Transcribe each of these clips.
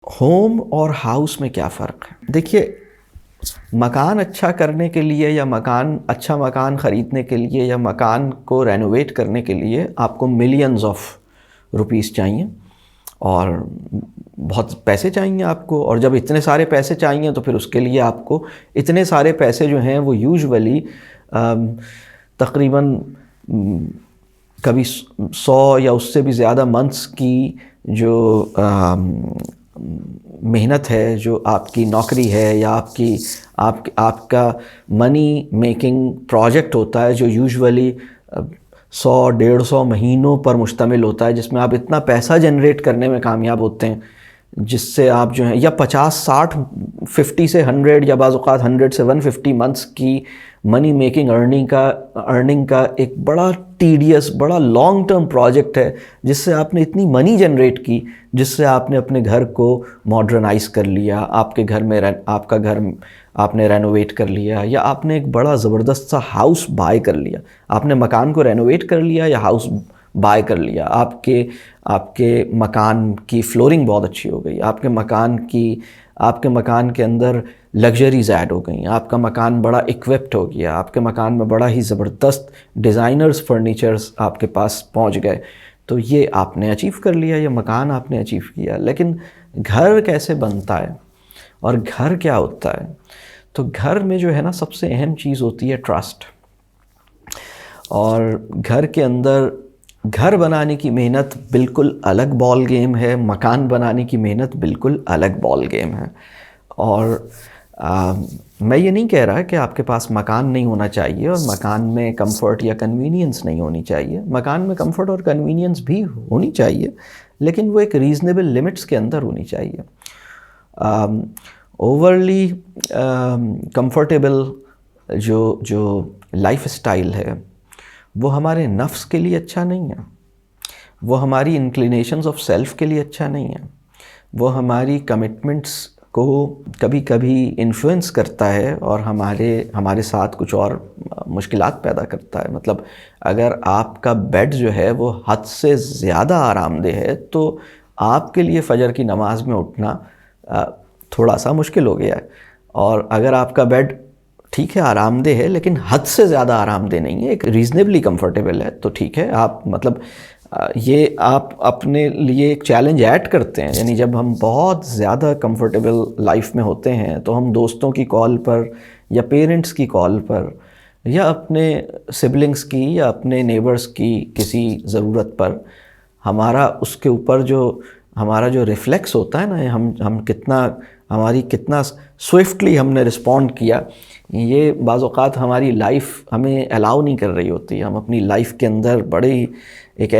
Home और house में क्या फ़र्क है? देखिए, मकान अच्छा करने के लिए या अच्छा मकान ख़रीदने के लिए या मकान को रेनोवेट करने के लिए आपको मिलियंस ऑफ रुपीस चाहिए और बहुत पैसे चाहिए आपको। और जब इतने सारे पैसे चाहिए तो फिर उसके लिए आपको इतने सारे पैसे जो हैं वो यूजुअली तकरीबन कभी 100 या उससे भी ज़्यादा मंथ्स की जो मेहनत है, जो आपकी नौकरी है या आपका मनी मेकिंग प्रोजेक्ट होता है, जो यूजुअली 100-150 महीनों पर मुश्तमिल होता है, जिसमें आप इतना पैसा जनरेट करने में कामयाब होते हैं जिससे आप जो हैं या 50-60 50 से 100 या बाज़ औक़ात 100 से 150 मंथ्स की मनी मेकिंग अर्निंग का एक बड़ा टीडियस, बड़ा लॉन्ग टर्म प्रोजेक्ट है, जिससे आपने इतनी मनी जनरेट की, जिससे आपने अपने घर को मॉडर्नाइज कर लिया, आपके घर में आपका घर आपने रेनोवेट कर लिया, या आपने एक बड़ा ज़बरदस्त सा हाउस बाय कर लिया। आपने मकान को रेनोवेट कर लिया या हाउस बाय कर लिया, आपके मकान की फ्लोरिंग बहुत अच्छी हो गई, आपके मकान के अंदर लग्जरीज़ ऐड हो गई, आपका मकान बड़ा इक्विप्ड हो गया, आपके मकान में बड़ा ही ज़बरदस्त डिज़ाइनर्स फर्नीचर्स आपके पास पहुंच गए, तो ये आपने अचीव कर लिया, ये मकान आपने अचीव किया। लेकिन घर कैसे बनता है और घर क्या होता है? तो घर में जो है ना, सबसे अहम चीज़ होती है ट्रस्ट। और घर के अंदर घर बनाने की मेहनत बिल्कुल अलग बॉल गेम है, मकान बनाने की मेहनत बिल्कुल अलग बॉल गेम है। और मैं ये नहीं कह रहा कि आपके पास मकान नहीं होना चाहिए और मकान में कंफर्ट या कन्वीनियंस नहीं होनी चाहिए। मकान में कंफर्ट और कन्वीनियंस भी होनी चाहिए, लेकिन वो एक रीज़नेबल लिमिट्स के अंदर होनी चाहिए। ओवरली कंफर्टेबल जो लाइफ स्टाइल है वो हमारे नफ्स के लिए अच्छा नहीं है, वो हमारी इंक्लिनेशंस ऑफ सेल्फ के लिए अच्छा नहीं है, वो हमारी कमिटमेंट्स को कभी कभी इन्फ्लुएंस करता है और हमारे साथ कुछ और मुश्किलात पैदा करता है। मतलब अगर आपका बेड जो है वो हद से ज़्यादा आरामदेह है तो आपके लिए फ़जर की नमाज़ में उठना थोड़ा सा मुश्किल हो गया है। और अगर आपका बेड ठीक है, आरामदेह है, लेकिन हद से ज़्यादा आरामदेह नहीं है, एक रीज़नेबली कंफर्टेबल है, तो ठीक है। आप मतलब ये आप अपने लिए एक चैलेंज ऐड करते हैं। यानी जब हम बहुत ज़्यादा कंफर्टेबल लाइफ में होते हैं तो हम दोस्तों की कॉल पर या पेरेंट्स की कॉल पर या अपने सिबलिंग्स की या अपने नेबर्स की किसी ज़रूरत पर हमारा उसके ऊपर जो हमारा जो रिफ्लेक्स होता है ना, हम कितना स्विफ्टली हमने रिस्पॉन्ड किया, ये बाज़ औक़ात हमारी लाइफ हमें अलाउ नहीं कर रही होती। हम अपनी लाइफ के अंदर बड़े एक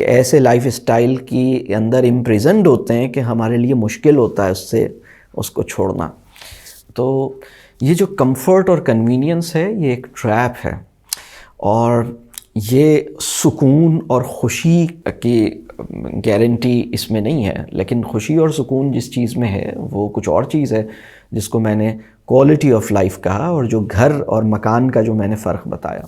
ऐसे लाइफ स्टाइल की अंदर इम्प्रिजन्ड होते हैं कि हमारे लिए मुश्किल होता है उसको छोड़ना। तो ये जो कंफर्ट और कन्वीनियंस है ये एक ट्रैप है, और ये सुकून और ख़ुशी की गारंटी इसमें नहीं है। लेकिन खुशी और सुकून जिस चीज़ में है वो कुछ और चीज़ है, जिसको मैंने क्वालिटी ऑफ लाइफ कहा, और जो घर और मकान का जो मैंने फ़र्क बताया।